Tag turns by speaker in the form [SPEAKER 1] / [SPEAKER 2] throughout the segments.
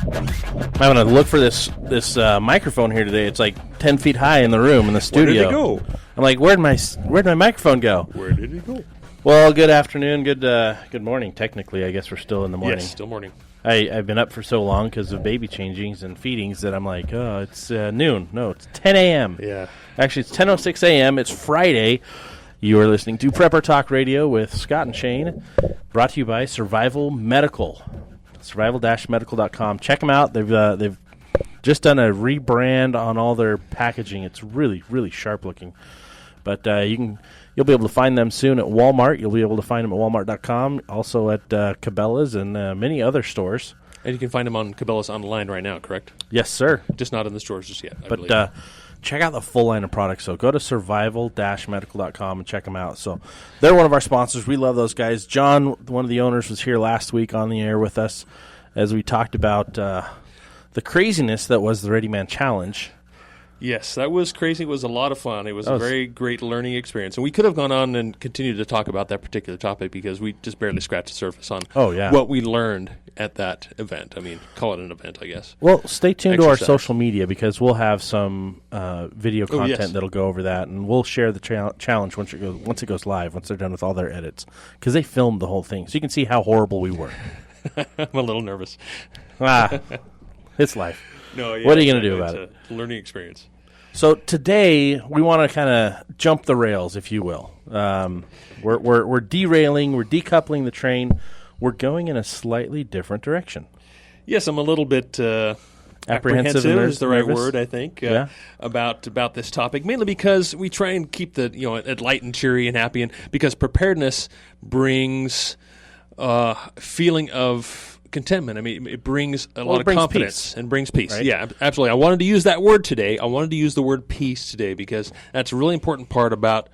[SPEAKER 1] I'm having to look for this microphone here today. It's like 10 feet high in the room in the studio.
[SPEAKER 2] Where did it go?
[SPEAKER 1] I'm like, where'd my microphone go?
[SPEAKER 2] Where did it go?
[SPEAKER 1] Well, good afternoon, good morning. Technically, I guess we're still in the morning.
[SPEAKER 2] Yes, still morning.
[SPEAKER 1] I've been up for so long because of baby changings and feedings that I'm like, oh, it's noon. No, it's 10 a.m.
[SPEAKER 2] Yeah.
[SPEAKER 1] Actually, it's 10:06 a.m. It's Friday. You are listening to Prepper Talk Radio with Scott and Shane, brought to you by Survival Medical, survival-medical.com. Check them out. They've just done a rebrand on all their packaging. It's really, really sharp looking. But you'll be able to find them soon at Walmart. You'll be able to find them at walmart.com, also at Cabela's and many other stores.
[SPEAKER 2] And you can find them on Cabela's online right now, correct?
[SPEAKER 1] Yes, sir.
[SPEAKER 2] Just not in the stores just yet, I believe.
[SPEAKER 1] But check out the full line of products. So go to survival-medical.com and check them out. So they're one of our sponsors. We love those guys. John, one of the owners, was here last week on the air with us as we talked about the craziness that was the Ready Man Challenge.
[SPEAKER 2] Yes, that was crazy. It was a lot of fun. It was a very great learning experience. And we could have gone on and continued to talk about that particular topic because we just barely scratched the surface on what we learned at that event. I mean, call it an event, I guess.
[SPEAKER 1] Well, stay tuned to our social media because we'll have some video content that'll go over that, and we'll share the challenge once it goes live, once they're done with all their edits, because they filmed the whole thing. So you can see how horrible we were.
[SPEAKER 2] I'm a little nervous.
[SPEAKER 1] It's life.
[SPEAKER 2] No, yeah,
[SPEAKER 1] what are you going to do about it?
[SPEAKER 2] It's a learning experience.
[SPEAKER 1] So today we want to kind of jump the rails, if you will. We're derailing, we're decoupling the train. We're going in a slightly different direction.
[SPEAKER 2] Yes, I'm a little bit apprehensive is the right word, I think, about this topic. Mainly because we try and keep it light and cheery and happy, and because preparedness brings feeling of contentment. I mean, it brings a lot of confidence and brings peace. Right? Yeah, absolutely. I wanted to use that word today. I wanted to use the word peace today because that's a really important part about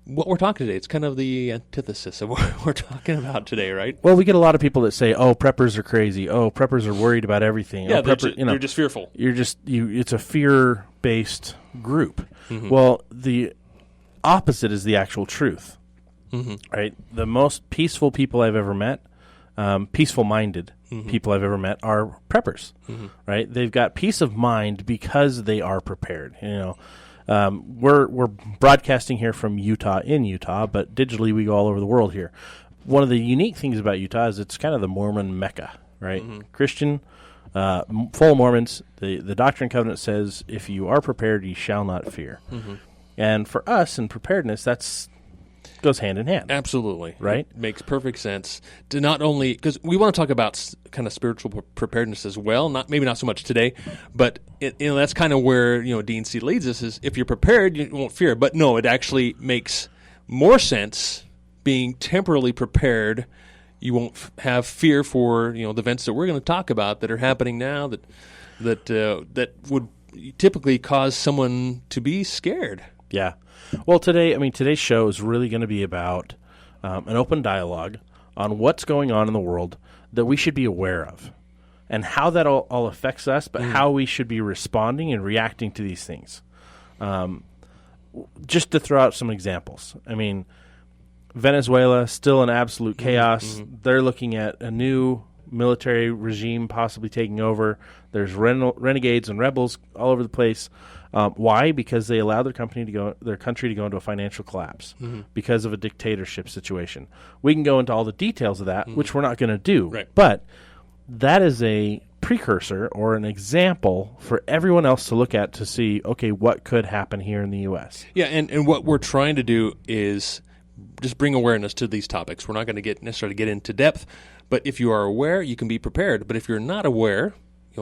[SPEAKER 2] what we're talking today. It's kind of the antithesis of what we're talking about today, right?
[SPEAKER 1] Well, we get a lot of people that say, "Oh, preppers are crazy. Oh, preppers are worried about everything."
[SPEAKER 2] Yeah, they're just fearful.
[SPEAKER 1] It's a fear-based group. Mm-hmm. Well, the opposite is the actual truth. Mm-hmm. Right? The most peaceful people I've ever met, peaceful-minded people I've ever met are preppers, right? They've got peace of mind because they are prepared. We're broadcasting here from Utah, but digitally we go all over the world here. One of the unique things about Utah is it's kind of the Mormon Mecca, right? Mm-hmm. Christian, full Mormons. The Doctrine and Covenant says, if you are prepared, you shall not fear. Mm-hmm. And for us in preparedness, goes hand in hand.
[SPEAKER 2] Absolutely.
[SPEAKER 1] Right?
[SPEAKER 2] It makes perfect sense to not only, because we want to talk about kind of spiritual preparedness as well, maybe not so much today, but that's kind of where D&C leads us is if you're prepared, you won't fear. But no, it actually makes more sense being temporarily prepared. You won't have fear for the events that we're going to talk about that are happening now that would typically cause someone to be scared.
[SPEAKER 1] Yeah. Well, today's show is really going to be about an open dialogue on what's going on in the world that we should be aware of and how that all affects us, but how we should be responding and reacting to these things. Just to throw out some examples. I mean, Venezuela, still in absolute chaos. Mm-hmm. They're looking at a new military regime possibly taking over. There's renegades and rebels all over the place. Why? Because they allowed their country to go into a financial collapse because of a dictatorship situation. We can go into all the details of that, which we're not going to do.
[SPEAKER 2] Right.
[SPEAKER 1] But that is a precursor or an example for everyone else to look at to see, okay, what could happen here in the U.S.
[SPEAKER 2] Yeah, and what we're trying to do is just bring awareness to these topics. We're not going to necessarily get into depth, but if you are aware, you can be prepared. But if you're not aware,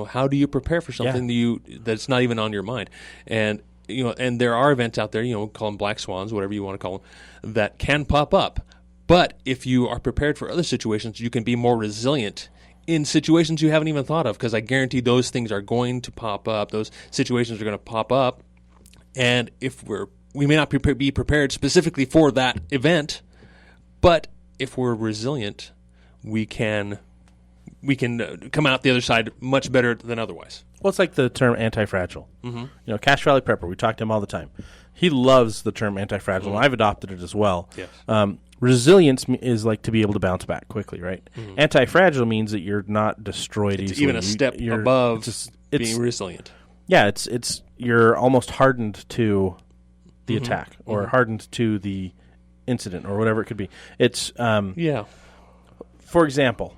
[SPEAKER 2] how do you prepare for something that's not even on your mind? And and there are events out there, call them black swans, whatever you want to call them, that can pop up. But if you are prepared for other situations, you can be more resilient in situations you haven't even thought of, because I guarantee those things are going to pop up. Those situations are going to pop up, and if we may not be prepared specifically for that event, but if we're resilient, we can come out the other side much better than otherwise.
[SPEAKER 1] Well, it's like the term anti-fragile. Mm-hmm. Cash Valley Prepper, we talk to him all the time. He loves the term anti-fragile, and I've adopted it as well.
[SPEAKER 2] Yes.
[SPEAKER 1] Resilience is like to be able to bounce back quickly, right? Mm-hmm. Anti-fragile means that you're not destroyed
[SPEAKER 2] it's
[SPEAKER 1] easily.
[SPEAKER 2] Even a step above being resilient.
[SPEAKER 1] Yeah, it's you're almost hardened to the attack or hardened to the incident or whatever it could be. It's for example,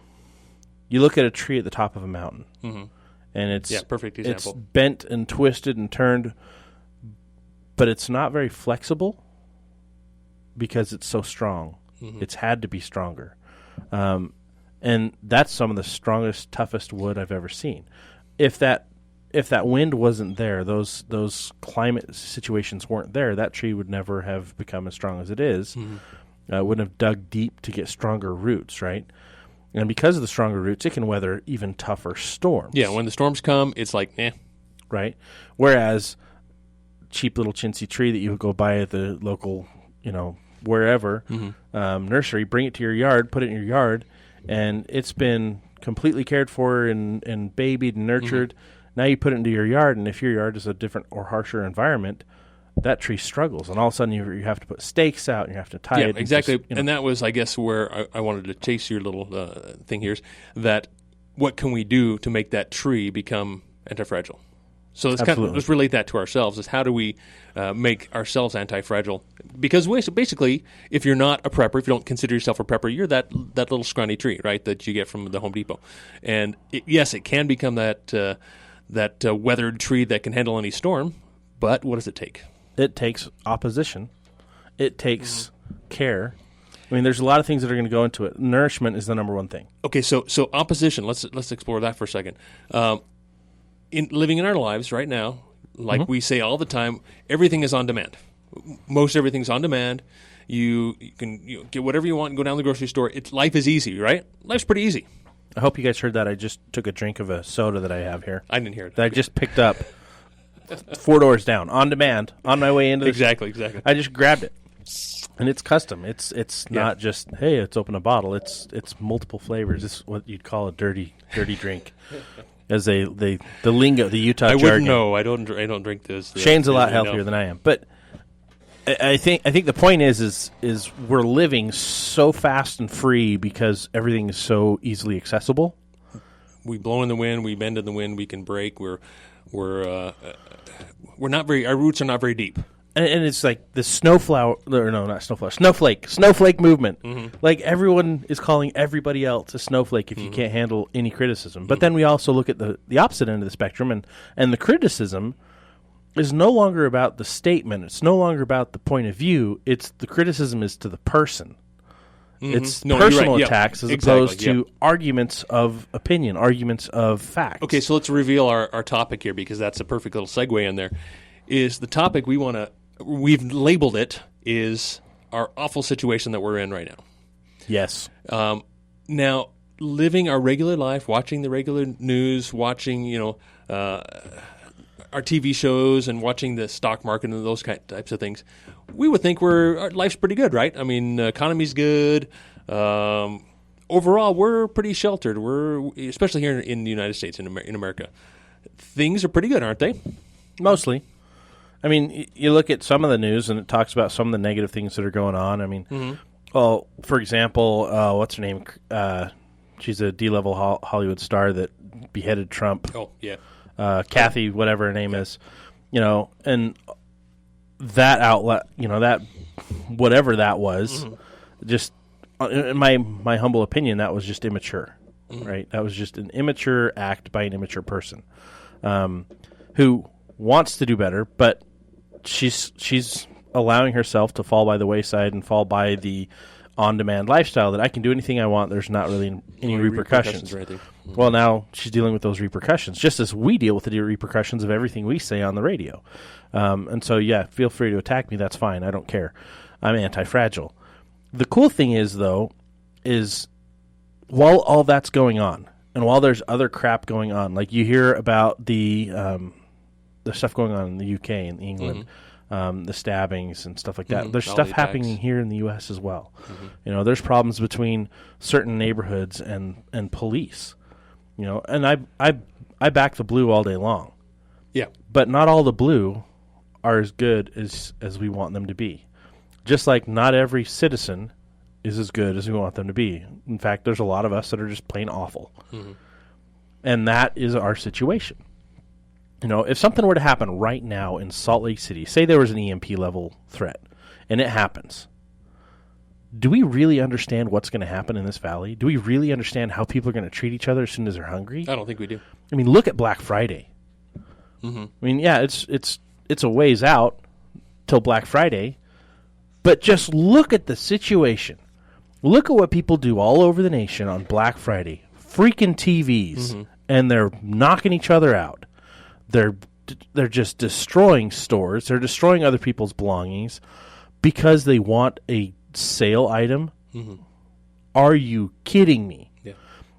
[SPEAKER 1] you look at a tree at the top of a mountain, and it's
[SPEAKER 2] perfect example.
[SPEAKER 1] It's bent and twisted and turned, but it's not very flexible because it's so strong. It's had to be stronger, and that's some of the strongest, toughest wood I've ever seen. If that wind wasn't there, those climate situations weren't there, that tree would never have become as strong as it is. Wouldn't have dug deep to get stronger roots, right? And because of the stronger roots, it can weather even tougher storms.
[SPEAKER 2] Yeah, when the storms come, it's like, eh.
[SPEAKER 1] Right? Whereas cheap little chintzy tree that you would go buy at the local, wherever, nursery, bring it to your yard, put it in your yard, and it's been completely cared for and babied and nurtured. Now you put it into your yard, and if your yard is a different or harsher environment, that tree struggles, and all of a sudden you have to put stakes out, and you have to tie it.
[SPEAKER 2] Yeah, exactly. And that was, I guess, where I wanted to chase your little thing here, is that what can we do to make that tree become anti-fragile? So let's relate that to ourselves, is how do we make ourselves anti-fragile? Because basically, if you're not a prepper, if you don't consider yourself a prepper, you're that little scrawny tree, right, that you get from the Home Depot. And it can become that weathered tree that can handle any storm, but what does it take?
[SPEAKER 1] It takes opposition. It takes care. I mean, there's a lot of things that are going to go into it. Nourishment is the number one thing.
[SPEAKER 2] Okay, so opposition. Let's explore that for a second. In living in our lives right now, like we say all the time, everything is on demand. Most everything's on demand. You can get whatever you want and go down to the grocery store. Life is easy, right? Life's pretty easy.
[SPEAKER 1] I hope you guys heard that. I just took a drink of a soda that I have here.
[SPEAKER 2] I didn't hear it.
[SPEAKER 1] That I just picked up 4 doors down, on demand, on my way into this.
[SPEAKER 2] Exactly.
[SPEAKER 1] I just grabbed it. And it's custom. It's not just, hey, let's open a bottle. It's multiple flavors. It's what you'd call a dirty drink. As the lingo, the Utah jargon.
[SPEAKER 2] I wouldn't know. I don't drink this.
[SPEAKER 1] Shane's a lot healthier than I am. But I think the point is we're living so fast and free because everything is so easily accessible.
[SPEAKER 2] We blow in the wind, we bend in the wind, we can break. We're not very. Our roots are not very deep.
[SPEAKER 1] And it's like the snowflake movement. Like everyone is calling everybody else a snowflake if you can't handle any criticism. But then we also look at the opposite end of the spectrum, and the criticism is no longer about the statement. It's no longer about the point of view. It's the criticism is to the person. It's personal attacks as opposed to arguments of opinion, arguments of facts.
[SPEAKER 2] Okay, so let's reveal our topic here, because that's a perfect little segue in there. Is the topic we've labeled it is our awful situation that we're in right now.
[SPEAKER 1] Yes.
[SPEAKER 2] Now, living our regular life, watching the regular news, watching our TV shows, and watching the stock market and those types of things, we would think our life's pretty good, right? I mean, economy's good. Overall, we're pretty sheltered. Especially here in the United States, in America, things are pretty good, aren't they?
[SPEAKER 1] Mostly. I mean, you look at some of the news, and it talks about some of the negative things that are going on. I mean, well, for example, what's her name? She's a D-level Hollywood star that beheaded Trump.
[SPEAKER 2] Oh, yeah.
[SPEAKER 1] Kathy, whatever her name is, and that outlet, that whatever that was, just in my humble opinion, that was just immature, right? That was just an immature act by an immature person, who wants to do better, but she's allowing herself to fall by the wayside and fall by the on-demand lifestyle that I can do anything I want. There's not really any repercussions. Well, now she's dealing with those repercussions, just as we deal with the repercussions of everything we say on the radio. And so, yeah, feel free to attack me. That's fine. I don't care. I'm anti-fragile. The cool thing is, though, is while all that's going on, and while there's other crap going on, like you hear about the stuff going on in the UK and England, the stabbings and stuff like that. There's stuff happening here in the U.S. as well. There's problems between certain neighborhoods and police. And I back the blue all day long.
[SPEAKER 2] Yeah.
[SPEAKER 1] But not all the blue are as good as we want them to be. Just like not every citizen is as good as we want them to be. In fact, there's a lot of us that are just plain awful. And that is our situation. You know, if something were to happen right now in Salt Lake City, say there was an EMP level threat, and it happens, do we really understand what's going to happen in this valley? Do we really understand how people are going to treat each other as soon as they're hungry?
[SPEAKER 2] I don't think we do.
[SPEAKER 1] I mean, look at Black Friday. I mean, yeah, it's a ways out till Black Friday, but just look at the situation. Look at what people do all over the nation on Black Friday. Freaking TVs, and they're knocking each other out. They're just destroying stores. They're destroying other people's belongings because they want a sale item. Are you kidding me?
[SPEAKER 2] Yeah.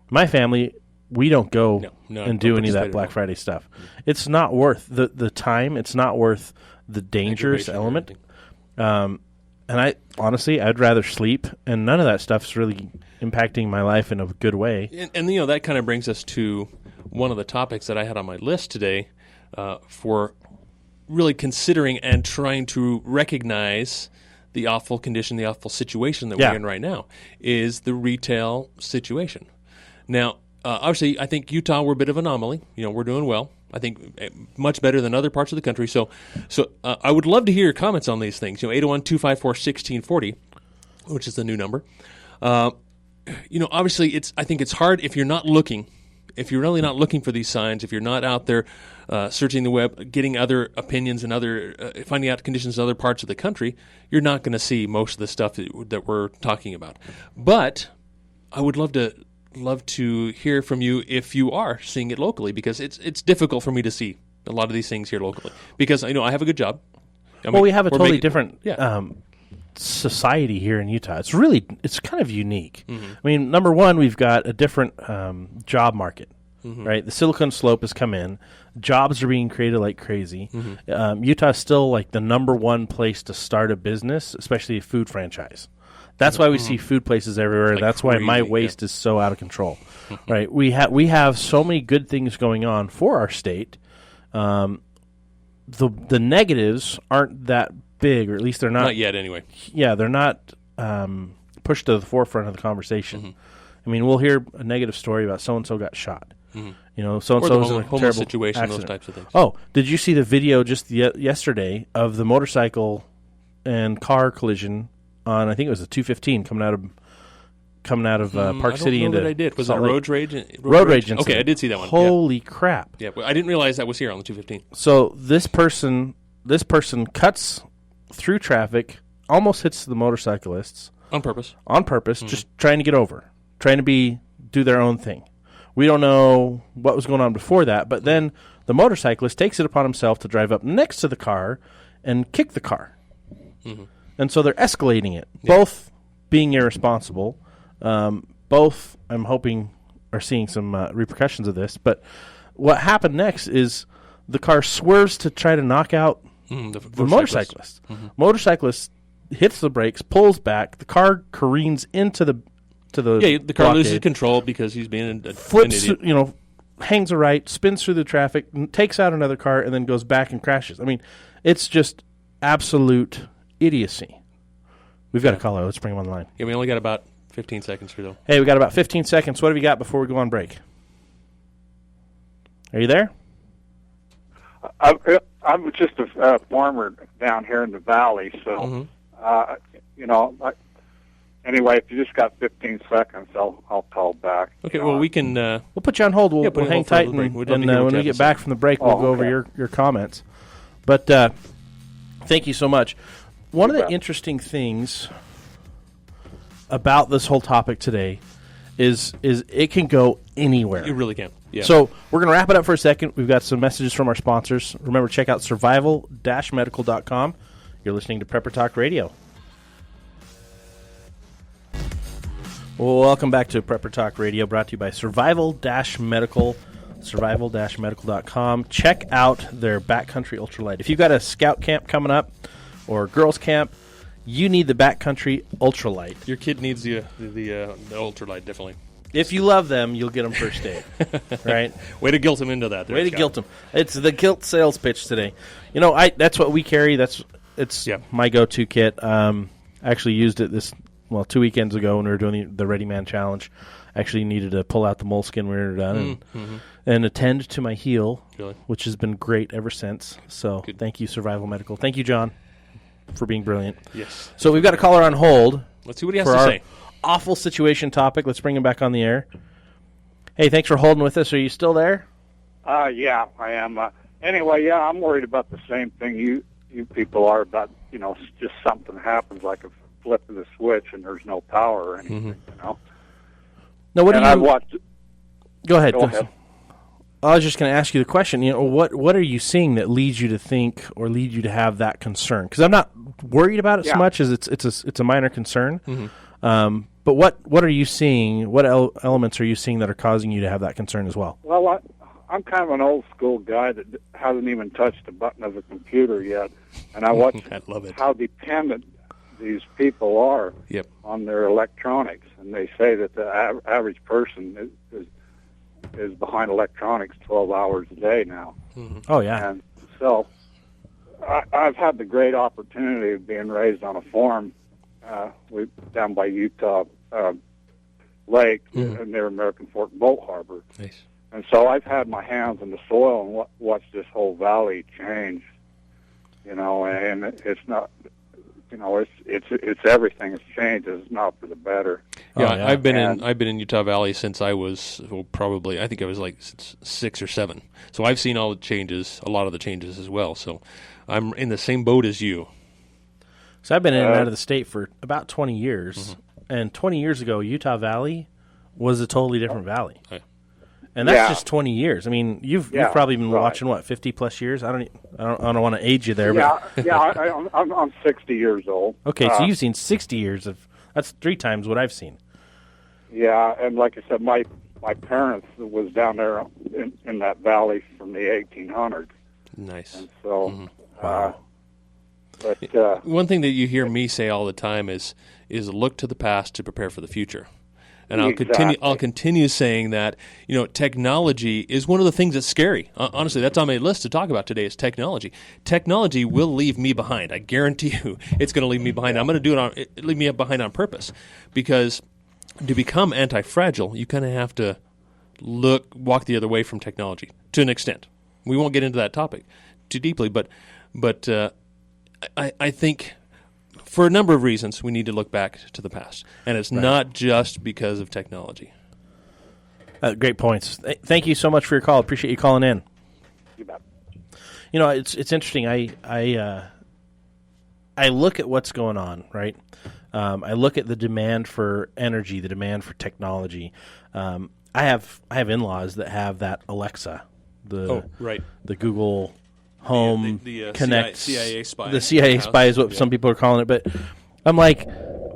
[SPEAKER 1] My family, we don't go
[SPEAKER 2] No,
[SPEAKER 1] and do any of that Black Friday stuff. It's not worth the time. It's not worth the dangerous element. And I honestly, I'd rather sleep, and none of that stuff's really impacting my life in a good way.
[SPEAKER 2] And you know, that kind of brings us to one of the topics that I had on my list today for really considering and trying to recognize the awful condition, the awful situation that we're in right now, is the retail situation. Now, obviously, I think Utah, we're a bit of an anomaly. You know, we're doing well. I think much better than other parts of the country. So I would love to hear your comments on these things. You know, 801-254-1640, which is the new number. You know, obviously, I think it's hard if you're not looking. If you're really not looking for these signs, if you're not out there searching the web, getting other opinions and finding out conditions in other parts of the country, you're not going to see most of the stuff that we're talking about. But I would love to hear from you if you are seeing it locally, because it's difficult for me to see a lot of these things here locally, because I know I have a good job.
[SPEAKER 1] We have a totally different society here in Utah. It's kind of unique. I mean, number one, we've got a different job market, right? The Silicon Slope has come in. Jobs are being created like crazy. Utah is still like the number one place to start a business, especially a food franchise. That's why we see food places everywhere.
[SPEAKER 2] Like
[SPEAKER 1] that's why my waste is so out of control, right? We have so many good things going on for our state. The negatives aren't that big, or at least they're not.
[SPEAKER 2] Not yet, anyway.
[SPEAKER 1] Yeah, they're not pushed to the forefront of the conversation. I mean, we'll hear a negative story about so-and-so got shot. You know, so-and-so was in a terrible
[SPEAKER 2] situation,
[SPEAKER 1] accident.
[SPEAKER 2] those types of things.
[SPEAKER 1] Oh, did you see the video just yesterday of the motorcycle and car collision on, I think it was the 215 coming out of Park City into
[SPEAKER 2] that I did. Was it a road rage?
[SPEAKER 1] Road rage incident.
[SPEAKER 2] Okay, I did see that one.
[SPEAKER 1] Holy crap.
[SPEAKER 2] Yeah, I didn't realize that was here on the 215.
[SPEAKER 1] So this person cuts through traffic, almost hits the motorcyclists.
[SPEAKER 2] On purpose.
[SPEAKER 1] Just trying to get over, trying to do their own thing. We don't know what was going on before that, but then the motorcyclist takes it upon himself to drive up next to the car and kick the car. And so they're escalating it, both being irresponsible. Both, I'm hoping, are seeing some repercussions of this. But what happened next is the car swerves to try to knock out the motorcyclist. Motorcyclist hits the brakes, pulls back. The car careens into the
[SPEAKER 2] the car loses control because he's being
[SPEAKER 1] flips,
[SPEAKER 2] an idiot.
[SPEAKER 1] Hangs a right, spins through the traffic, takes out another car, and then goes back and crashes. I mean, it's just absolute idiocy. We've got a caller. Let's bring him on the line.
[SPEAKER 2] Yeah, we only got about 15 seconds here, though.
[SPEAKER 1] Hey, we got about 15 seconds. What have you got before we go on break? Are you there?
[SPEAKER 3] I'm just a farmer down here in the valley, so anyway, if you just got 15 seconds, I'll call back.
[SPEAKER 2] Okay, well, we can...
[SPEAKER 1] we'll put you on hold. We'll hang tight, and when we get back from the break, we'll go over your comments. But thank you so much. One of the interesting things about this whole topic today is it can go anywhere.
[SPEAKER 2] It really can. Yeah.
[SPEAKER 1] So we're going to wrap it up for a second. We've got some messages from our sponsors. Remember, check out survival-medical.com. You're listening to Prepper Talk Radio. Well, welcome back to Prepper Talk Radio, brought to you by Survival-Medical, survival-medical.com. Check out their Backcountry Ultralight. If you've got a scout camp coming up or girls camp, you need the Backcountry Ultralight.
[SPEAKER 2] Your kid needs the Ultralight, definitely.
[SPEAKER 1] If you love them, you'll get them first aid, right?
[SPEAKER 2] Way to guilt them into that.
[SPEAKER 1] Way to guilt them. It's the guilt sales pitch today. You know, that's what we carry. It's my go-to kit. I actually used it 2 weekends ago when we were doing the Ready Man Challenge. Actually needed to pull out the moleskin when we were done and attend to my heel, which has been great ever since. So thank you, Survival Medical. Thank you, John, for being brilliant.
[SPEAKER 2] Yes.
[SPEAKER 1] So we've got a caller on hold.
[SPEAKER 2] Let's see what he has to say.
[SPEAKER 1] Awful situation topic. Let's bring him back on the air. Hey, thanks for holding with us. Are you still there?
[SPEAKER 3] Yeah, I am. Anyway, yeah, I'm worried about the same thing you people are about, just something happens like a flip of the switch and there's no power or anything,
[SPEAKER 1] Now, what do you...
[SPEAKER 3] I watched...
[SPEAKER 1] Go ahead. I was just going to ask you the question, what are you seeing that leads you to think or lead you to have that concern? Because I'm not worried about it so much as it's a minor concern. But what are you seeing? What elements are you seeing that are causing you to have that concern as well?
[SPEAKER 3] Well, I'm kind of an old school guy that hasn't even touched the button of a computer yet, and I watch how dependent these people are on their electronics, and they say that the average person is behind electronics 12 hours a day now.
[SPEAKER 1] Oh yeah.
[SPEAKER 3] And so I've had the great opportunity of being raised on a farm down by Utah Lake near American Fork Boat Harbor.
[SPEAKER 2] Nice.
[SPEAKER 3] And so I've had my hands in the soil and watched this whole valley change, and it's not, it's everything has changed. It's not for the better.
[SPEAKER 2] Yeah, I've been in Utah Valley since I was probably, I think I was like 6 or 7. So I've seen all the changes, a lot of the changes as well. So I'm in the same boat as you.
[SPEAKER 1] So I've been in and out of the state for about 20 years, and 20 years ago, Utah Valley was a totally different valley. And that's just 20 years. I mean, you've probably been watching, 50 plus years? I don't want to age you there.
[SPEAKER 3] I'm 60 years old.
[SPEAKER 1] Okay, so you've seen 60 years that's 3 times what I've seen.
[SPEAKER 3] Yeah, and like I said, my parents was down there in that valley from the 1800s.
[SPEAKER 2] Nice.
[SPEAKER 3] And so,
[SPEAKER 1] wow.
[SPEAKER 3] But
[SPEAKER 2] one thing that you hear me say all the time is look to the past to prepare for the future. And I'll continue saying that, technology is one of the things that's scary. Honestly, that's on my list to talk about today is technology. Technology will leave me behind. I guarantee you it's going to leave me behind. I'm going to leave me behind on purpose, because to become anti-fragile, you kind of have to walk the other way from technology to an extent. We won't get into that topic too deeply, but I think for a number of reasons, we need to look back to the past. And it's not just because of technology.
[SPEAKER 1] Great points. Thank you so much for your call. Appreciate you calling in.
[SPEAKER 3] You bet.
[SPEAKER 1] It's interesting. I look at what's going on, right? I look at the demand for energy, the demand for technology. I have in-laws that have that Alexa, the Google Home
[SPEAKER 2] the
[SPEAKER 1] Connect,
[SPEAKER 2] CIA spy.
[SPEAKER 1] The CIA spy is what some people are calling it. But I'm like,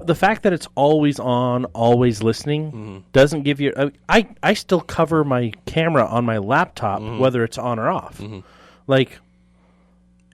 [SPEAKER 1] the fact that it's always on, always listening, doesn't give you. I still cover my camera on my laptop, whether it's on or off. Like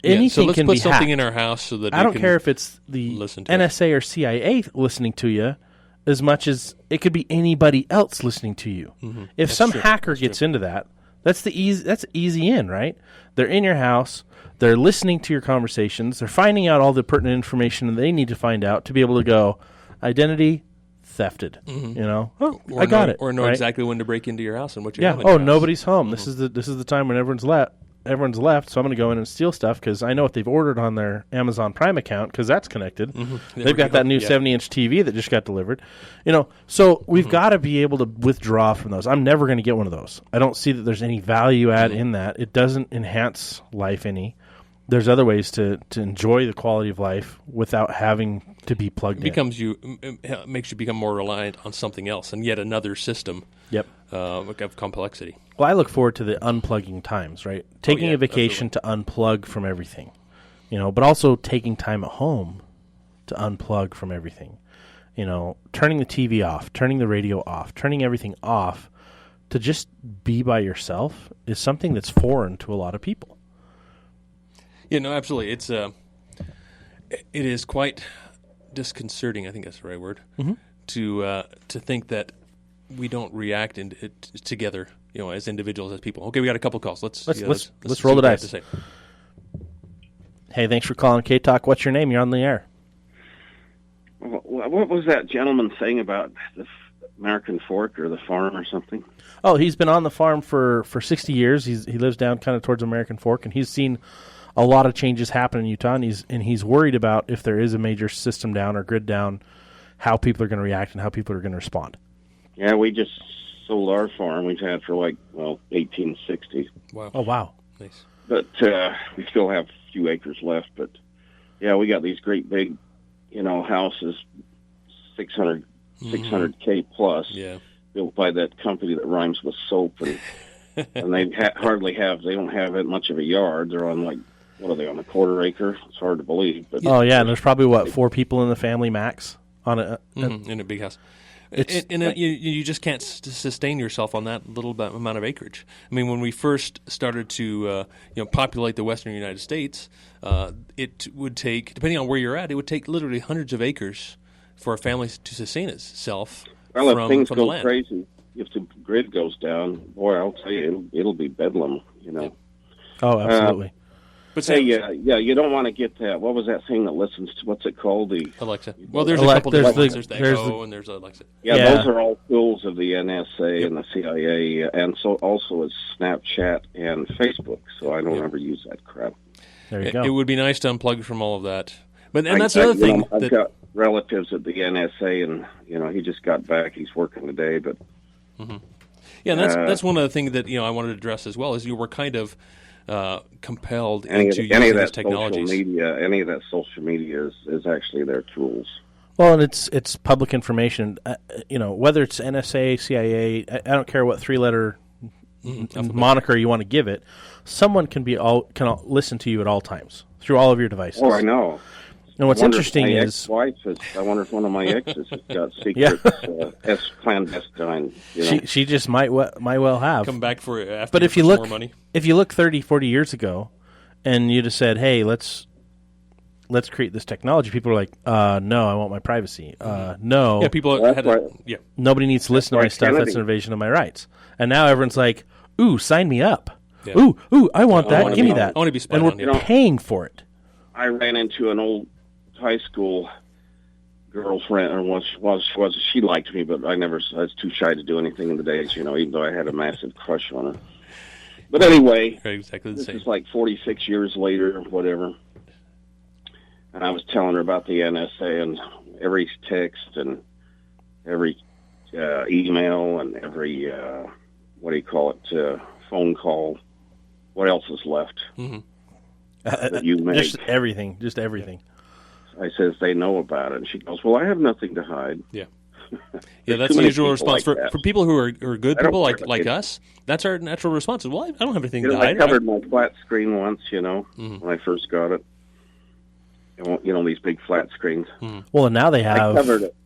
[SPEAKER 1] anything
[SPEAKER 2] so let's
[SPEAKER 1] can
[SPEAKER 2] put
[SPEAKER 1] be
[SPEAKER 2] something
[SPEAKER 1] hacked.
[SPEAKER 2] in our house so that
[SPEAKER 1] I don't care if it's the NSA or CIA listening to you, as much as it could be anybody else listening to you. If some hacker gets into that, that's easy in, right? They're in your house. They're listening to your conversations. They're finding out all the pertinent information they need to find out to be able to go, identity thefted. I got it.
[SPEAKER 2] Or know exactly when to break into your house and what you have in
[SPEAKER 1] your
[SPEAKER 2] your
[SPEAKER 1] house. Nobody's home. This is the time when everyone's left, so I'm going to go in and steal stuff because I know what they've ordered on their Amazon Prime account because that's connected. They've got that new 70-inch TV that just got delivered. So we've got to be able to withdraw from those. I'm never going to get one of those. I don't see that there's any value add in that. It doesn't enhance life any. There's other ways to enjoy the quality of life without having to be plugged in.
[SPEAKER 2] It makes you become more reliant on something else and yet another system of complexity.
[SPEAKER 1] Well, I look forward to the unplugging times, right? Taking a vacation to unplug from everything, but also taking time at home to unplug from everything. Turning the TV off, turning the radio off, turning everything off to just be by yourself is something that's foreign to a lot of people.
[SPEAKER 2] Yeah, no, absolutely. It is quite disconcerting, I think that's the right word, to think that we don't react together, as individuals, as people. Okay, we got a couple calls. Let's
[SPEAKER 1] roll the dice. Hey, thanks for calling K-Talk. What's your name? You're on the air.
[SPEAKER 4] What was that gentleman saying about the American Fork or the farm or something?
[SPEAKER 1] Oh, he's been on the farm for 60 years. He lives down kind of towards American Fork, and he's seen a lot of changes happen in Utah, and he's worried about if there is a major system down or grid down, how people are going to react and how people are going to respond.
[SPEAKER 4] Yeah, we just sold our farm. We've had for 1860.
[SPEAKER 2] Wow.
[SPEAKER 1] Oh, wow.
[SPEAKER 2] Nice.
[SPEAKER 4] But we still have a few acres left. But, yeah, we got these great big, houses, 600K plus, built by that company that rhymes with soap. And they they don't have that much of a yard. They're on, what are they, on a quarter acre? It's hard to believe. But
[SPEAKER 1] oh, yeah, and there's probably, 4 people in the family max on it.
[SPEAKER 2] In a big house. You just can't sustain yourself on that little amount of acreage. I mean, when we first started to populate the western United States, it would take, depending on where you're at, it would take literally hundreds of acres for a family to sustain itself.
[SPEAKER 4] Well, if things go crazy, if the grid goes down, boy, I'll tell you, it'll be bedlam.
[SPEAKER 1] Yep. Oh, absolutely.
[SPEAKER 4] But say, you don't want to get that. What was that thing that listens to? What's it called? The
[SPEAKER 2] Alexa. Well, there's a couple different ones. There's the Echo and there's Alexa.
[SPEAKER 4] Yeah, those are all tools of the NSA and the CIA, and so also is Snapchat and Facebook. So I don't ever use that crap.
[SPEAKER 2] There you go. It would be nice to unplug from all of that. But that's another thing.
[SPEAKER 4] I've got relatives at the NSA, and he just got back. He's working today, but
[SPEAKER 2] yeah, that's one of the things that I wanted to address as well. Is you were kind of compelled into using these technologies.
[SPEAKER 4] Any of that social media is actually their tools.
[SPEAKER 1] Well, and it's public information. Whether it's NSA, CIA, I don't care what 3-letter moniker you want to give it. Someone can listen to you at all times through all of your devices.
[SPEAKER 4] Oh, I know.
[SPEAKER 1] And what's interesting is,
[SPEAKER 4] I wonder if one of my exes has got secrets, clandestine.
[SPEAKER 1] She just might well have
[SPEAKER 2] come back for after.
[SPEAKER 1] But if you
[SPEAKER 2] more money.
[SPEAKER 1] If you look 30, 40 years ago, and you just said, "Hey, let's create this technology," people are like, "No, I want my privacy." No,
[SPEAKER 2] yeah, people
[SPEAKER 1] nobody needs to listen to my stuff. Kennedy. That's an invasion of my rights. And now everyone's like, "Ooh, sign me up." Yeah. Ooh, I want that. Give me that.
[SPEAKER 2] I want to be spied
[SPEAKER 1] on. And we're paying for it.
[SPEAKER 4] I ran into an old high school girlfriend, or she liked me, but I was too shy to do anything in the days, even though I had a massive crush on her. But anyway,
[SPEAKER 2] exactly the same.
[SPEAKER 4] Is 46 years later, or whatever. And I was telling her about the NSA and every text and every email and every phone call. What else is left? That you made.
[SPEAKER 1] Just everything.
[SPEAKER 4] I says they know about it, and she goes, "Well, I have nothing to hide."
[SPEAKER 2] Yeah, that's the usual response for people who are good people like us. That's our natural response. Well, I don't have anything to hide.
[SPEAKER 4] I covered my flat screen once, when I first got it. These big flat screens.
[SPEAKER 1] Well, and now they have.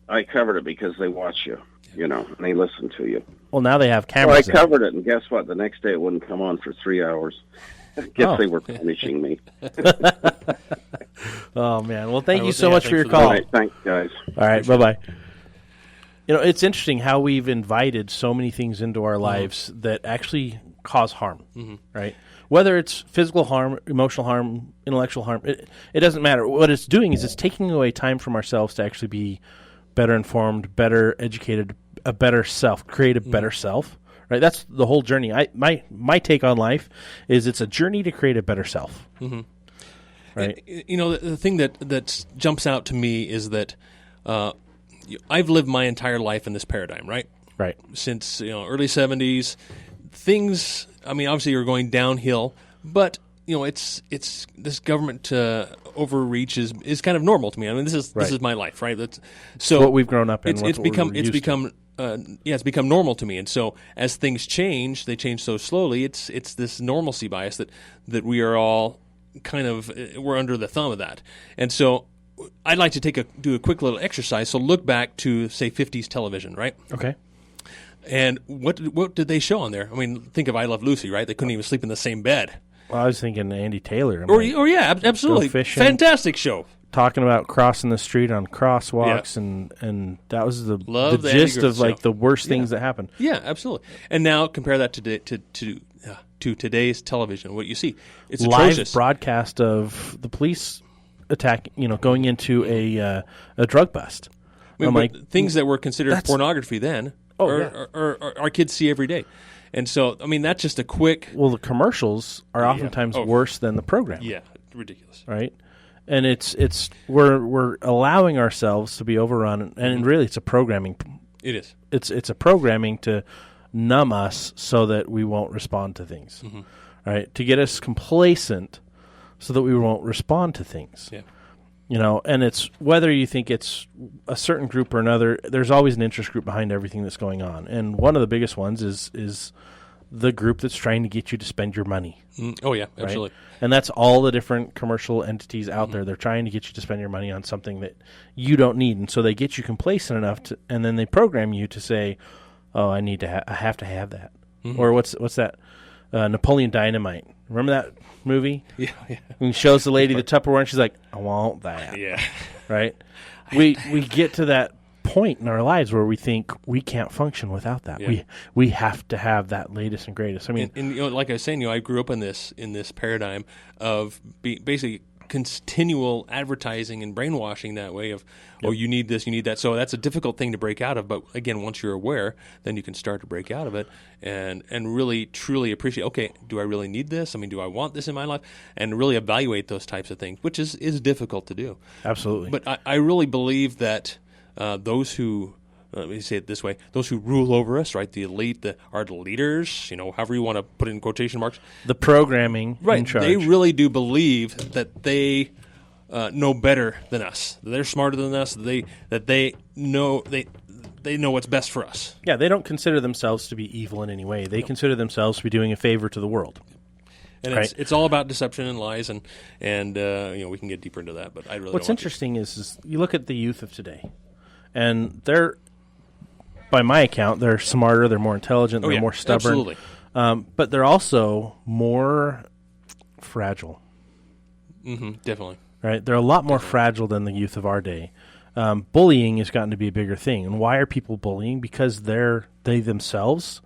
[SPEAKER 4] I covered it because they watch you, and they listen to you.
[SPEAKER 1] Well, now they have cameras.
[SPEAKER 4] So I covered it, and guess what? The next day it wouldn't come on for 3 hours. I guess they were punishing me.
[SPEAKER 1] Oh, man. Well, thank you so much for your call. All
[SPEAKER 4] right, thanks, guys.
[SPEAKER 1] All right, bye-bye. It's interesting how we've invited so many things into our lives that actually cause harm, right? Whether it's physical harm, emotional harm, intellectual harm, it doesn't matter. What it's doing is it's taking away time from ourselves to actually be better informed, better educated, a better self, create a better self. Right, that's the whole journey. My take on life is it's a journey to create a better self. Right.
[SPEAKER 2] The thing that jumps out to me is that I've lived my entire life in this paradigm. Right. Since early 70s, things. I mean, obviously you're going downhill, but it's this government overreach is kind of normal to me. I mean, this is my life. Right. So
[SPEAKER 1] what we've grown up in.
[SPEAKER 2] It's become normal to me, and so as things change, they change so slowly. It's this normalcy bias that we are all kind of we're under the thumb of that, and so I'd like to do a quick little exercise. So look back to say 50s television, right?
[SPEAKER 1] Okay.
[SPEAKER 2] And what did they show on there? I mean, think of I Love Lucy, right? They couldn't even sleep in the same bed.
[SPEAKER 1] Well, I was thinking Andy Taylor.
[SPEAKER 2] Absolutely, fantastic show.
[SPEAKER 1] Talking about crossing the street on crosswalks, and that was the gist of the worst things that happened.
[SPEAKER 2] Yeah, absolutely. And now compare that to today's television. What you see, it's
[SPEAKER 1] live
[SPEAKER 2] atrocious.
[SPEAKER 1] Broadcast of the police going into a drug bust.
[SPEAKER 2] I'm like, things that were considered pornography then our kids see every day. And so, I mean, that's just a quick...
[SPEAKER 1] Well, the commercials are oftentimes worse than the program.
[SPEAKER 2] Yeah, ridiculous.
[SPEAKER 1] Right? And we're allowing ourselves to be overrun, and really it's a programming...
[SPEAKER 2] It is.
[SPEAKER 1] It's a programming to numb us so that we won't respond to things. Right? To get us complacent so that we won't respond to things.
[SPEAKER 2] Yeah.
[SPEAKER 1] And it's whether you think it's a certain group or another, there's always an interest group behind everything that's going on. And one of the biggest ones is the group that's trying to get you to spend your money.
[SPEAKER 2] Oh, yeah, absolutely.
[SPEAKER 1] Right? And that's all the different commercial entities out there. They're trying to get you to spend your money on something that you don't need. And so they get you complacent enough and then they program you to say, oh, I have to have that. Or what's that? Napoleon Dynamite. Remember that movie?
[SPEAKER 2] Yeah.
[SPEAKER 1] And he shows the lady the Tupperware, and she's like, I want that.
[SPEAKER 2] Yeah.
[SPEAKER 1] Right? We get to that point in our lives where we think we can't function without that.
[SPEAKER 2] Yeah.
[SPEAKER 1] We have to have that latest and greatest. I mean,
[SPEAKER 2] and like I was saying, I grew up in this paradigm of basically continual advertising and brainwashing that way of, you need this, you need that. So that's a difficult thing to break out of. But again, once you're aware, then you can start to break out of it and really truly appreciate, okay, do I really need this? I mean, do I want this in my life? And really evaluate those types of things, which is difficult to do.
[SPEAKER 1] Absolutely.
[SPEAKER 2] But I really believe that those who, let me say it this way, those who rule over us, right, the elite, are the leaders, however you want to put it in quotation marks.
[SPEAKER 1] The programming
[SPEAKER 2] right,
[SPEAKER 1] in charge.
[SPEAKER 2] They really do believe that they know better than us. That they're smarter than us. That they know what's best for us.
[SPEAKER 1] Yeah, they don't consider themselves to be evil in any way. They consider themselves to be doing a favor to the world.
[SPEAKER 2] And it's all about deception and lies, and we can get deeper into that. But I really.
[SPEAKER 1] What's interesting is you look at the youth of today, and they're, by my account, they're smarter, they're more intelligent, they're more stubborn.
[SPEAKER 2] Absolutely.
[SPEAKER 1] But they're also more fragile.
[SPEAKER 2] Definitely.
[SPEAKER 1] Right? They're a lot more fragile than the youth of our day. Bullying has gotten to be a bigger thing. And why are people bullying? Because they themselves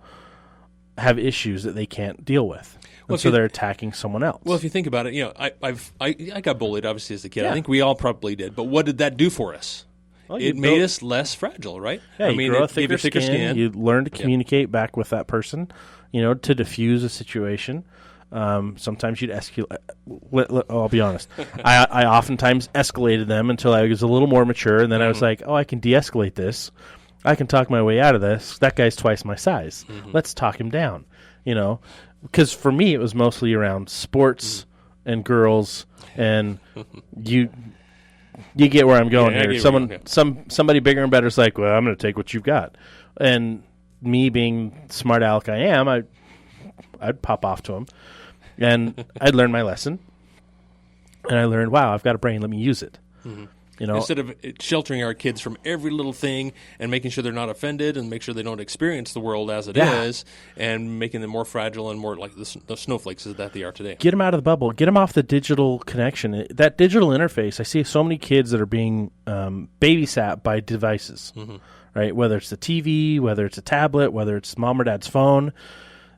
[SPEAKER 1] have issues that they can't deal with. And so they're attacking someone else.
[SPEAKER 2] Well, if you think about it, I got bullied, obviously, as a kid. Yeah. I think we all probably did. But what did that do for us? Well, it made us less fragile, right?
[SPEAKER 1] Yeah, you grow a thicker skin. You learn to communicate back with that person, to diffuse a situation. Sometimes you'd escalate. I'll be honest. I oftentimes escalated them until I was a little more mature, and then I was like, I can de-escalate this. I can talk my way out of this. That guy's twice my size. Let's talk him down, Because for me, it was mostly around sports and girls, and you get where I'm going here. Somebody bigger and better is like, well, I'm going to take what you've got. And me being smart aleck I am, I'd pop off to him. And I'd learn my lesson. And I learned, wow, I've got a brain. Let me use it.
[SPEAKER 2] Instead of sheltering our kids from every little thing and making sure they're not offended and make sure they don't experience the world as it is, and making them more fragile and more like the snowflakes that they are today.
[SPEAKER 1] Get them out of the bubble. Get them off the digital connection. That digital interface, I see so many kids that are being babysat by devices, right? Whether it's the TV, whether it's a tablet, whether it's mom or dad's phone.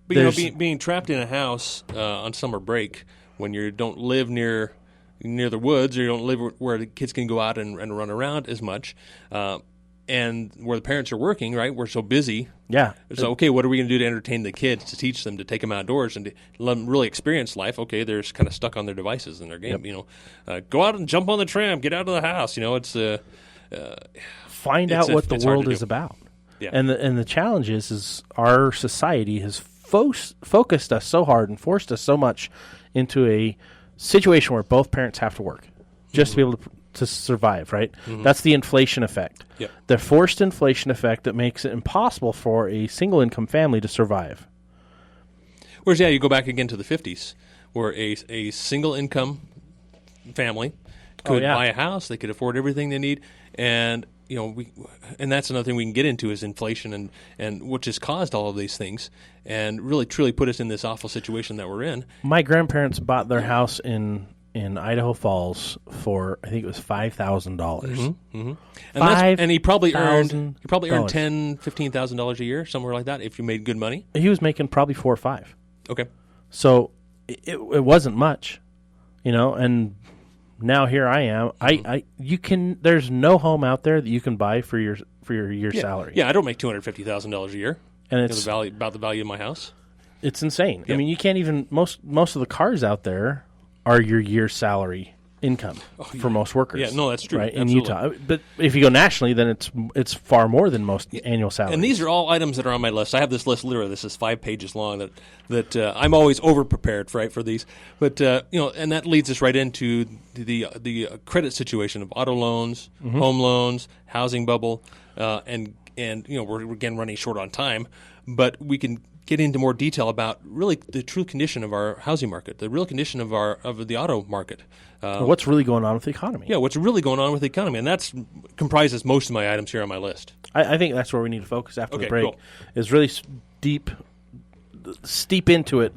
[SPEAKER 2] But being trapped in a house on summer break when you don't live near the woods, or you don't live where the kids can go out and run around as much, and where the parents are working, right? We're so busy.
[SPEAKER 1] Yeah.
[SPEAKER 2] So, okay, what are we going to do to entertain the kids, to teach them, to take them outdoors and to let them really experience life? Okay, they're just kind of stuck on their devices in their game. Go out and jump on the tram, get out of the house. It's
[SPEAKER 1] find out what the world is about.
[SPEAKER 2] Yeah.
[SPEAKER 1] And the challenge is our society has focused us so hard and forced us so much into a situation where both parents have to work just to be able to survive, right? That's the inflation effect.
[SPEAKER 2] Yep.
[SPEAKER 1] The forced inflation effect that makes it impossible for a single-income family to survive.
[SPEAKER 2] Whereas, you go back again to the 50s, where a single-income family could buy a house, they could afford everything they need, and and that's another thing we can get into is inflation and which has caused all of these things and really truly put us in this awful situation that we're in.
[SPEAKER 1] My grandparents bought their house in Idaho Falls for, I think it was $5,000.
[SPEAKER 2] And he probably earned $10,000, $15,000 a year, somewhere like that, if you made good money.
[SPEAKER 1] He was making probably $4 or $5.
[SPEAKER 2] Okay.
[SPEAKER 1] So it wasn't much, and now here I am. There's no home out there that you can buy for your year's salary.
[SPEAKER 2] Yeah, I don't make $250,000 a year.
[SPEAKER 1] And it's
[SPEAKER 2] about the value of my house.
[SPEAKER 1] It's insane.
[SPEAKER 2] Yep.
[SPEAKER 1] I mean, you can't even most of the cars out there are your year's salary income for most workers.
[SPEAKER 2] Yeah, no, that's true.
[SPEAKER 1] Right, in Utah. But if you go nationally, then it's far more than most annual salaries.
[SPEAKER 2] And these are all items that are on my list. I have this list literally. This is 5 pages long. That I'm always over prepared for these. But and that leads us right into the credit situation of auto loans, home loans, housing bubble, and we're again running short on time, but we can get into more detail about really the true condition of our housing market, the real condition of the auto market.
[SPEAKER 1] What's really going on with the economy?
[SPEAKER 2] Yeah, what's really going on with the economy, and that comprises most of my items here on my list.
[SPEAKER 1] I think that's where we need to focus after the break. Cool. Is really steep into it,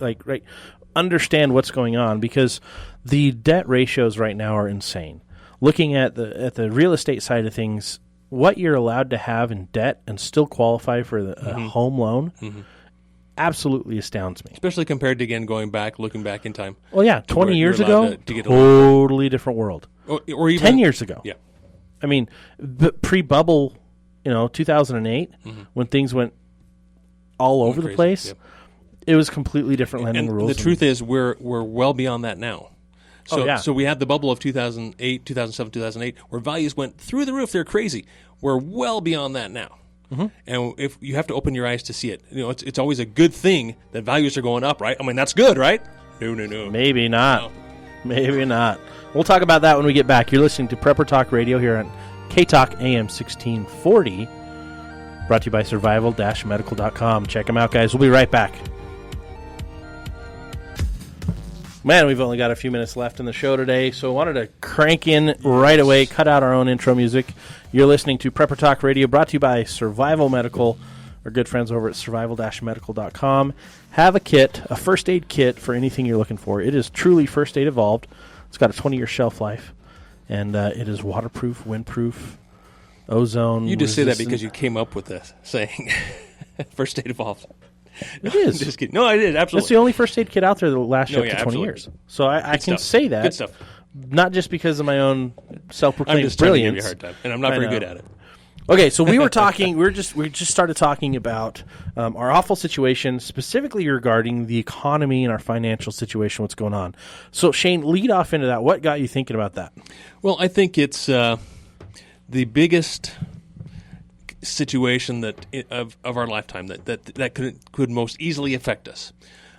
[SPEAKER 1] understand what's going on, because the debt ratios right now are insane. Looking at the real estate side of things, what you're allowed to have in debt and still qualify for a home loan. Absolutely astounds me.
[SPEAKER 2] Especially compared to, again, looking back in time.
[SPEAKER 1] Well, yeah, 20 years ago, totally different world.
[SPEAKER 2] Or even
[SPEAKER 1] 10 years ago.
[SPEAKER 2] Yeah.
[SPEAKER 1] I mean, pre-bubble, 2008, when things went all over the place, it was completely different lending rules.
[SPEAKER 2] The truth is we're well beyond that now. So we had the bubble of 2008, 2007, 2008, where values went through the roof. They're crazy. We're well beyond that now. And if you have to open your eyes to see it, it's always a good thing that values are going up, right? I mean, that's good, right? No.
[SPEAKER 1] Maybe not. No. Maybe not. We'll talk about that when we get back. You're listening to Prepper Talk Radio here on K-Talk AM 1640, brought to you by survival-medical.com. Check them out, guys. We'll be right back. Man, we've only got a few minutes left in the show today, so I wanted to crank in right away, cut out our own intro music. You're listening to Prepper Talk Radio, brought to you by Survival Medical, our good friends over at survival-medical.com. Have a kit, a first aid kit for anything you're looking for. It is truly first aid evolved. It's got a 20-year shelf life, and it is waterproof, windproof, ozone
[SPEAKER 2] You just
[SPEAKER 1] resistant.
[SPEAKER 2] say that because you came up with this saying first aid evolved.
[SPEAKER 1] It is.
[SPEAKER 2] Just kidding. No, I did, absolutely.
[SPEAKER 1] It's the only first aid kit out there that will last you up to 20
[SPEAKER 2] absolutely.
[SPEAKER 1] years. So I can say that.
[SPEAKER 2] Good stuff.
[SPEAKER 1] Not just because of my own self-proclaimed
[SPEAKER 2] I'm just
[SPEAKER 1] brilliance.
[SPEAKER 2] trying to give you a hard time, and I'm not very good at it.
[SPEAKER 1] Okay, so we were talking. we just started talking about our awful situation, specifically regarding the economy and our financial situation. What's going on? So Shane, lead off into that. What got you thinking about that?
[SPEAKER 2] Well, I think it's the biggest situation of our lifetime that could most easily affect us.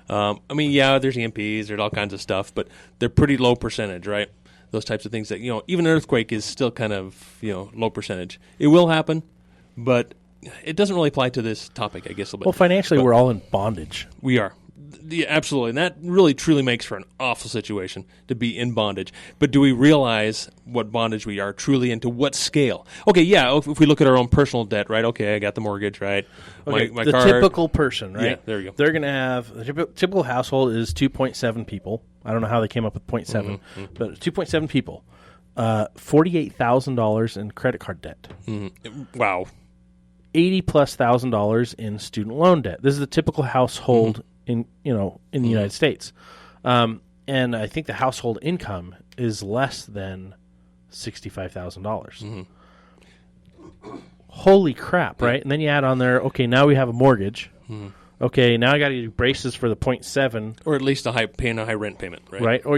[SPEAKER 2] I mean, there's EMPs, there's all kinds of stuff, but they're pretty low percentage, right? Those types of things that, even an earthquake is still kind of, low percentage. It will happen, but it doesn't really apply to this topic, I guess, a little bit.
[SPEAKER 1] Well, financially, we're all in bondage.
[SPEAKER 2] We are. Yeah, absolutely. And that really, truly makes for an awful situation to be in bondage. But do we realize what bondage we are truly and to what scale? Okay, if we look at our own personal debt, right? Okay, I got the mortgage, right?
[SPEAKER 1] Okay,
[SPEAKER 2] my
[SPEAKER 1] the
[SPEAKER 2] car,
[SPEAKER 1] typical person, right?
[SPEAKER 2] Yeah, there you go.
[SPEAKER 1] They're going to have, the typical household is 2.7 people. I don't know how they came up with 0.7, but 2.7 people. $48,000 in credit card debt.
[SPEAKER 2] Wow.
[SPEAKER 1] $80,000+ in student loan debt. This is the typical household in the United States, and I think the household income is less than $65,000. Holy crap! Right, and then you add on there. Okay, now we have a mortgage. Okay, now I got to do braces for the 0.7,
[SPEAKER 2] or at least paying a high rent payment, right?
[SPEAKER 1] Right, or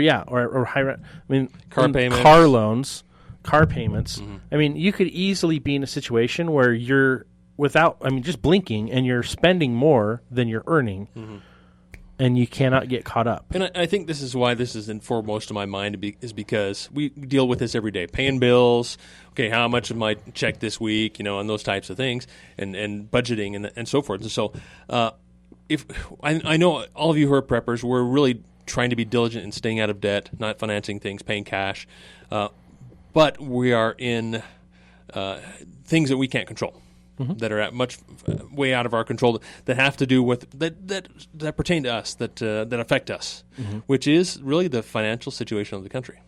[SPEAKER 1] high rent. I mean,
[SPEAKER 2] car payments,
[SPEAKER 1] car loans, car payments. I mean, you could easily be in a situation where you're just blinking, and you're spending more than you're earning. And you cannot get caught up.
[SPEAKER 2] And I think this is why this is in foremost of my mind, is because we deal with this every day. Paying bills, okay, how much of my check this week, and those types of things, and budgeting and so forth. And so if I know all of you who are preppers, we're really trying to be diligent in staying out of debt, not financing things, paying cash. But we are in things that we can't control. That are much way out of our control, that have to do with that pertain to us, that affect us, which is really the financial situation of the country.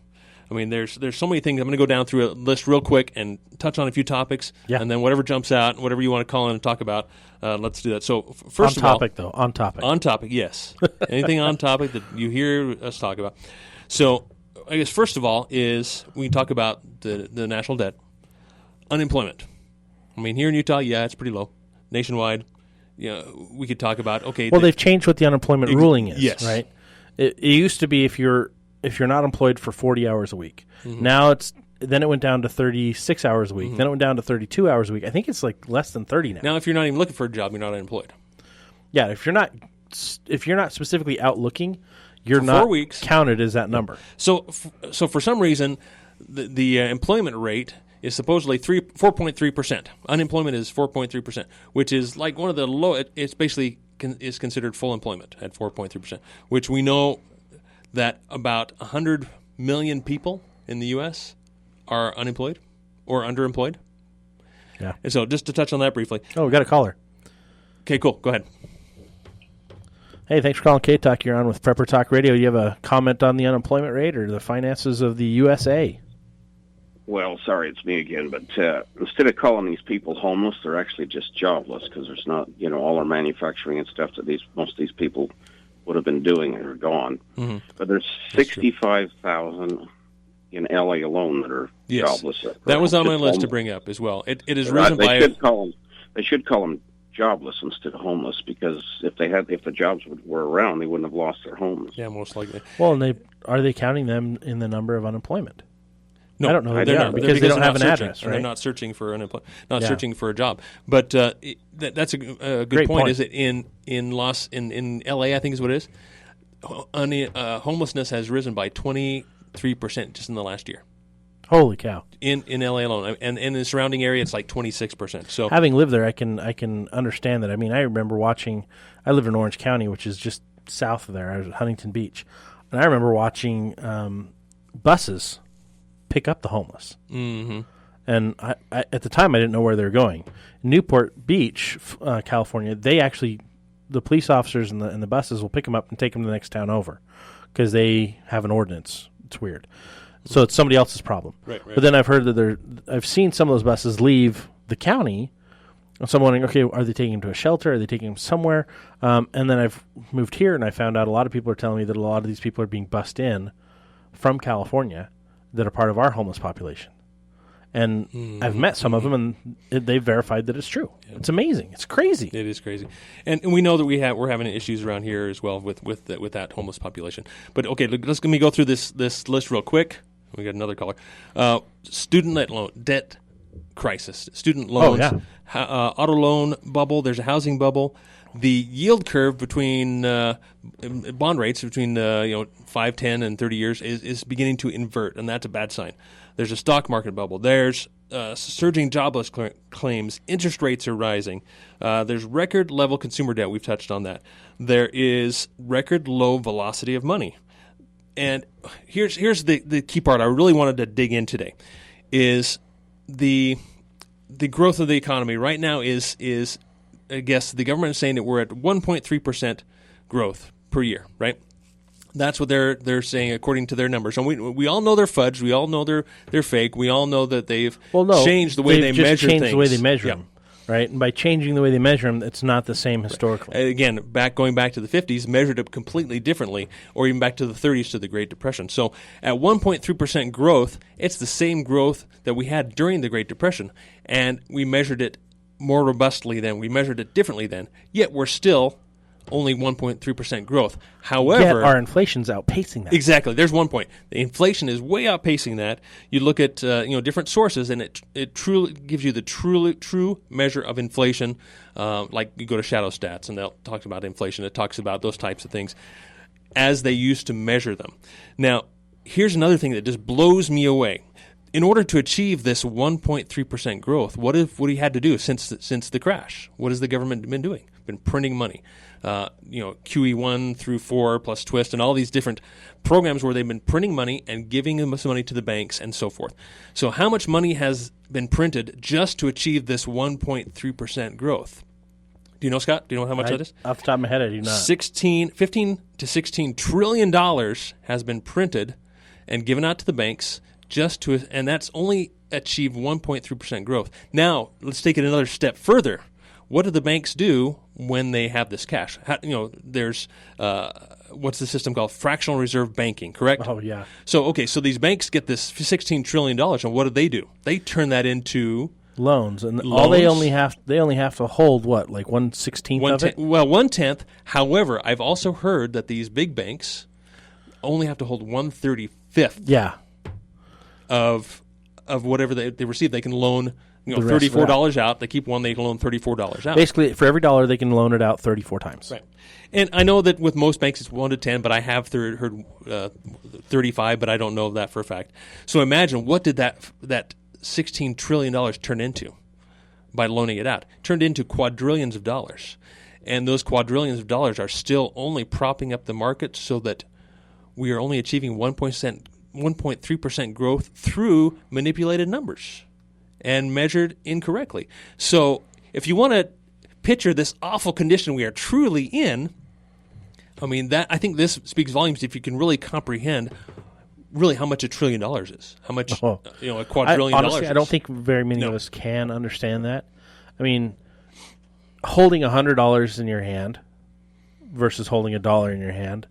[SPEAKER 2] I mean, there's so many things. I'm going to go down through a list real quick and touch on a few topics, and then whatever jumps out, whatever you want to call in and talk about, let's do that. So first of all,
[SPEAKER 1] on topic,
[SPEAKER 2] yes, anything on topic that you hear us talk about. So I guess first of all is we can talk about the national debt, unemployment. I mean, here in Utah, yeah, it's pretty low. Nationwide, we could talk about
[SPEAKER 1] Well, they've changed what the unemployment ruling is.
[SPEAKER 2] Yes.
[SPEAKER 1] Right. It used to be if you're not employed for 40 hours a week. Mm-hmm. Now then it went down to 36 hours a week. Mm-hmm. Then it went down to 32 hours a week. I think it's like less than 30 now.
[SPEAKER 2] Now, if you're not even looking for a job, you're not unemployed.
[SPEAKER 1] Yeah, if you're not specifically out looking, you're not
[SPEAKER 2] 4 weeks
[SPEAKER 1] counted as that number.
[SPEAKER 2] So for some reason, the employment rate is supposedly 4.3%. Unemployment is 4.3%, which is like one of the low. It's basically is considered full employment at 4.3%, which we know that about 100 million people in the U.S. are unemployed or underemployed.
[SPEAKER 1] Yeah.
[SPEAKER 2] And so just to touch on that briefly.
[SPEAKER 1] Oh, we got a caller.
[SPEAKER 2] Okay, cool. Go ahead.
[SPEAKER 1] Hey, thanks for calling K-Talk. You're on with Prepper Talk Radio. Do you have a comment on the unemployment rate or the finances of the USA?
[SPEAKER 4] Well, sorry, it's me again, but instead of calling these people homeless, they're actually just jobless because there's not, all our manufacturing and stuff that most of these people would have been doing are gone. Mm-hmm. But there's 65,000 in L.A. alone that are jobless.
[SPEAKER 2] That was on my list to bring up as well. It is risen by...
[SPEAKER 4] They should call them jobless instead of homeless because if the jobs were around, they wouldn't have lost their homes.
[SPEAKER 2] Yeah, most likely.
[SPEAKER 1] Well, and are they counting them in the number of unemployment?
[SPEAKER 2] No,
[SPEAKER 1] I don't know who they are because they don't have an address, right?
[SPEAKER 2] They're not searching for unemployment, searching for a job. But that's a good point. Is it in LA? I think is what it is. Homelessness has risen by 23% just in the last year.
[SPEAKER 1] Holy cow!
[SPEAKER 2] In LA alone, and in the surrounding area, it's like 26%. So
[SPEAKER 1] having lived there, I can understand that. I mean, I remember watching. I live in Orange County, which is just south of there. I was at Huntington Beach, and I remember watching buses pick up the homeless.
[SPEAKER 2] Mm-hmm.
[SPEAKER 1] And I at the time, I didn't know where they were going. In Newport Beach, California, the police officers and the buses will pick them up and take them to the next town over because they have an ordinance. It's weird. So it's somebody else's problem.
[SPEAKER 2] Right.
[SPEAKER 1] But then I've heard that I've seen some of those buses leave the county. So I'm wondering, okay, are they taking them to a shelter? Are they taking them somewhere? And then I've moved here, and I found out a lot of people are telling me that a lot of these people are being bussed in from California that are part of our homeless population. And I've met some of them, and they've verified that it's true. Yeah. It's amazing. It's crazy.
[SPEAKER 2] It is crazy, and we know that we're having issues around here as well with that homeless population. But okay, let me go through this list real quick. We got another caller. Student debt crisis. Student loans.
[SPEAKER 1] Oh, yeah.
[SPEAKER 2] Auto loan bubble. There's a housing bubble. The yield curve between bond rates between 5, 10, and 30 years is beginning to invert, and that's a bad sign. There's a stock market bubble. There's surging jobless claims. Interest rates are rising. There's record level consumer debt. We've touched on that. There is record low velocity of money. And here's the key part I really wanted to dig in today is the growth of the economy right now is I guess the government is saying that we're at 1.3% growth per year, right? That's what they're saying according to their numbers. And we all know they're fudged. We all know they're fake. We all know that they've changed the way they measure things.
[SPEAKER 1] Changed the way they measure them, right? And by changing the way they measure them, it's not the same historically.
[SPEAKER 2] Again, going back to the 50s, measured it completely differently, or even back to the 30s to the Great Depression. So at 1.3% growth, it's the same growth that we had during the Great Depression, and we measured it more robustly then. We measured it differently then. Yet we're still only 1.3% growth. However,
[SPEAKER 1] yet our inflation's outpacing that.
[SPEAKER 2] Exactly. There's one point. The inflation is way outpacing that. You look at different sources, and it truly gives you the true measure of inflation. Like you go to Shadow Stats, and they'll talk about inflation. It talks about those types of things as they used to measure them. Now, here's another thing that just blows me away. In order to achieve this 1.3% growth, what have you had to do since the crash? What has the government been doing? Been printing money. QE1 through 4 plus Twist and all these different programs where they've been printing money and giving them some money to the banks and so forth. So how much money has been printed just to achieve this 1.3% growth? Do you know, Scott? Do you know how much that is?
[SPEAKER 1] Off the top of my head, I do not.
[SPEAKER 2] 15 to $16 trillion has been printed and given out to the banks and that's only achieved 1.3% growth. Now, let's take it another step further. What do the banks do when they have this cash? There's what's the system called? Fractional reserve banking, correct?
[SPEAKER 1] Oh, yeah.
[SPEAKER 2] So these banks get this $16 trillion, and what do? They turn that into
[SPEAKER 1] loans, and all they only have to hold what, like 1/16 of it?
[SPEAKER 2] Well, 1/10. However, I've also heard that these big banks only have to hold 1/35.
[SPEAKER 1] Yeah.
[SPEAKER 2] Of whatever they receive. They can loan $34 out. They keep one. They can loan $34 out.
[SPEAKER 1] Basically, for every dollar, they can loan it out 34 times.
[SPEAKER 2] Right. And I know that with most banks it's 1 to 10, but I have heard 35, but I don't know that for a fact. So imagine, what did that $16 trillion turn into by loaning it out? It turned into quadrillions of dollars. And those quadrillions of dollars are still only propping up the market so that we are only achieving 1.3% growth through manipulated numbers and measured incorrectly. So if you want to picture this awful condition we are truly in, I think this speaks volumes if you can really comprehend really how much $1 trillion is, how much a quadrillion dollars is.
[SPEAKER 1] I don't think very many of us can understand that. I mean, holding $100 in your hand versus holding $1 in your hand,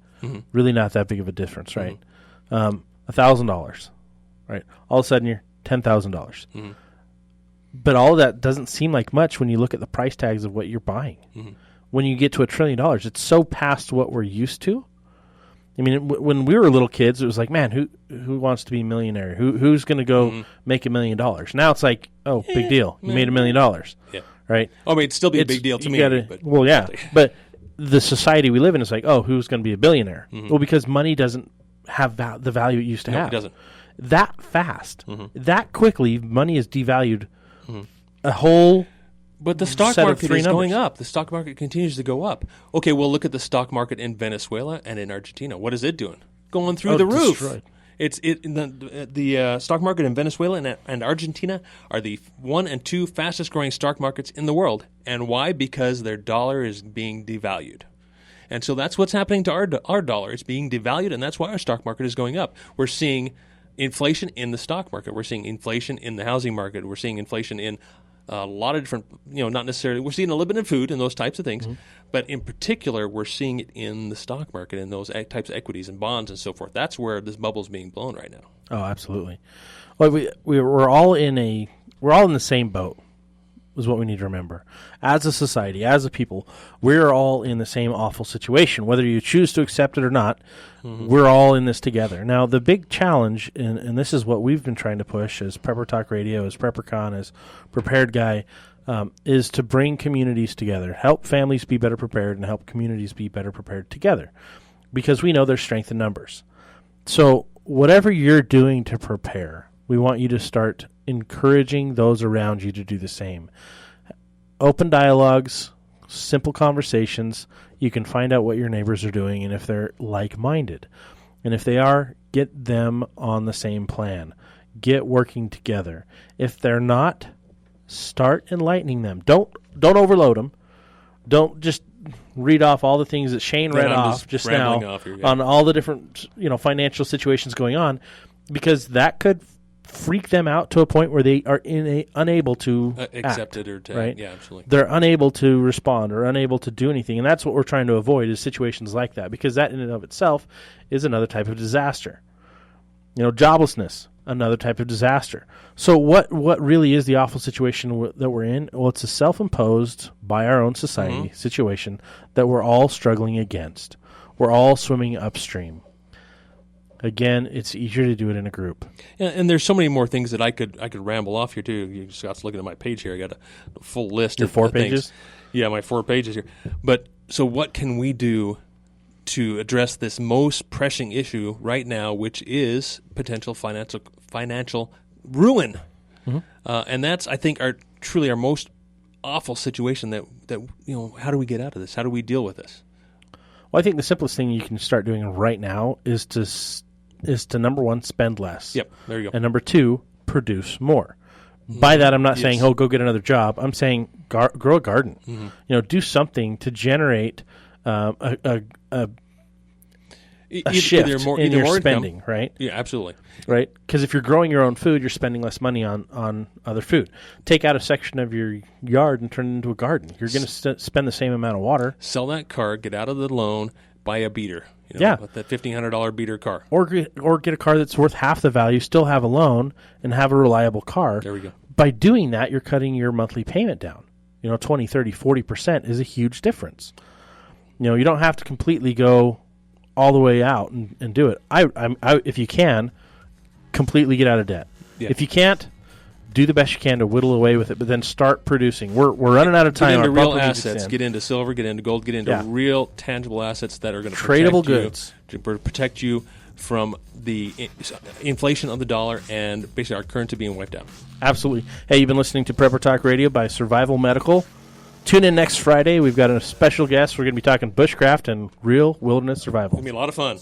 [SPEAKER 1] really not that big of a difference, right? $1,000, right? All of a sudden you're $10,000. But all of that doesn't seem like much when you look at the price tags of what you're buying. When you get to $1 trillion, it's so past what we're used to. I mean, when we were little kids, it was like, man, who wants to be a millionaire? Who's going to go make $1 million? Now it's like, oh, big deal. You made $1 million. Yeah. Right?
[SPEAKER 2] It'd still be a big deal to me.
[SPEAKER 1] Well, yeah. But the society we live in is like, oh, who's going to be a billionaire? Well, because money doesn't have the value it used to have.
[SPEAKER 2] It doesn't.
[SPEAKER 1] That fast, that quickly, money is devalued a whole.
[SPEAKER 2] But the stock market is going up. The stock market continues to go up. Okay, well, look at the stock market in Venezuela and in Argentina. What is it doing? Going through the roof.
[SPEAKER 1] Destroyed.
[SPEAKER 2] The stock market in Venezuela and Argentina are the 1 and 2 fastest growing stock markets in the world. And why? Because their dollar is being devalued. And so that's what's happening to our dollar. It's being devalued, and that's why our stock market is going up. We're seeing inflation in the stock market. We're seeing inflation in the housing market. We're seeing inflation in a lot of different, not necessarily, we're seeing a little bit in food and those types of things, but in particular, we're seeing it in the stock market and those types of equities and bonds and so forth. That's where this bubble is being blown right now.
[SPEAKER 1] Oh, absolutely. Well, we're all in the same boat, is what we need to remember. As a society, as a people, we're all in the same awful situation. Whether you choose to accept it or not, we're all in this together. Now, the big challenge, and this is what we've been trying to push as Prepper Talk Radio, as PrepperCon, as Prepared Guy, is to bring communities together, help families be better prepared, and help communities be better prepared together, because we know there's strength in numbers. So whatever you're doing to prepare, we want you to start encouraging those around you to do the same. Open dialogues, simple conversations. You can find out what your neighbors are doing and if they're like-minded. And if they are, get them on the same plan. Get working together. If they're not, start enlightening them. Don't overload them. Don't just read off all the things that Shane read off just now on all the different financial situations going on, because that could freak them out to a point where they are unable to
[SPEAKER 2] accept
[SPEAKER 1] act,
[SPEAKER 2] it, or
[SPEAKER 1] right?
[SPEAKER 2] Yeah, absolutely.
[SPEAKER 1] They're unable to respond or unable to do anything, and that's what we're trying to avoid, is situations like that, because that in and of itself is another type of disaster. Joblessness, another type of disaster. So what really is the awful situation that we're in? Well, it's a self-imposed, by our own society situation that we're all struggling against. We're all swimming upstream. Again, it's easier to do it in a group.
[SPEAKER 2] Yeah, and there's so many more things that I could ramble off here too. Scott's looking at my page here. I got a full list.
[SPEAKER 1] Your
[SPEAKER 2] of
[SPEAKER 1] 4 pages?
[SPEAKER 2] Things. Yeah, my 4 pages here. But so what can we do to address this most pressing issue right now, which is potential financial ruin? And that's, I think, truly our most awful situation. That how do we get out of this? How do we deal with this?
[SPEAKER 1] Well, I think the simplest thing you can start doing right now is to number one, spend less.
[SPEAKER 2] Yep, there you go.
[SPEAKER 1] And number 2, produce more. By that, I'm not saying, go get another job. I'm saying grow a garden. Do something to generate a shift in your spending, right?
[SPEAKER 2] Yeah, absolutely.
[SPEAKER 1] Right? Because if you're growing your own food, you're spending less money on other food. Take out a section of your yard and turn it into a garden. You're going to spend the same amount of water.
[SPEAKER 2] Sell that car, get out of the loan, buy a beater. That $1,500 beater car.
[SPEAKER 1] Or get a car that's worth half the value, still have a loan, and have a reliable car.
[SPEAKER 2] There we go.
[SPEAKER 1] By doing that, you're cutting your monthly payment down. 20, 30, 40% is a huge difference. You don't have to completely go all the way out and do it. I if you can, completely get out of debt. Yeah. If you can't, do the best you can to whittle away with it, but then start producing. We're running out of time.
[SPEAKER 2] Get into real assets. Get into silver. Get into gold. Get into real tangible assets that are going to
[SPEAKER 1] tradable goods
[SPEAKER 2] to protect you from the inflation of the dollar and basically our currency being wiped out.
[SPEAKER 1] Absolutely. Hey, you've been listening to Prepper Talk Radio by Survival Medical. Tune in next Friday. We've got a special guest. We're going to be talking bushcraft and real wilderness survival.
[SPEAKER 2] It's going to be a lot of fun.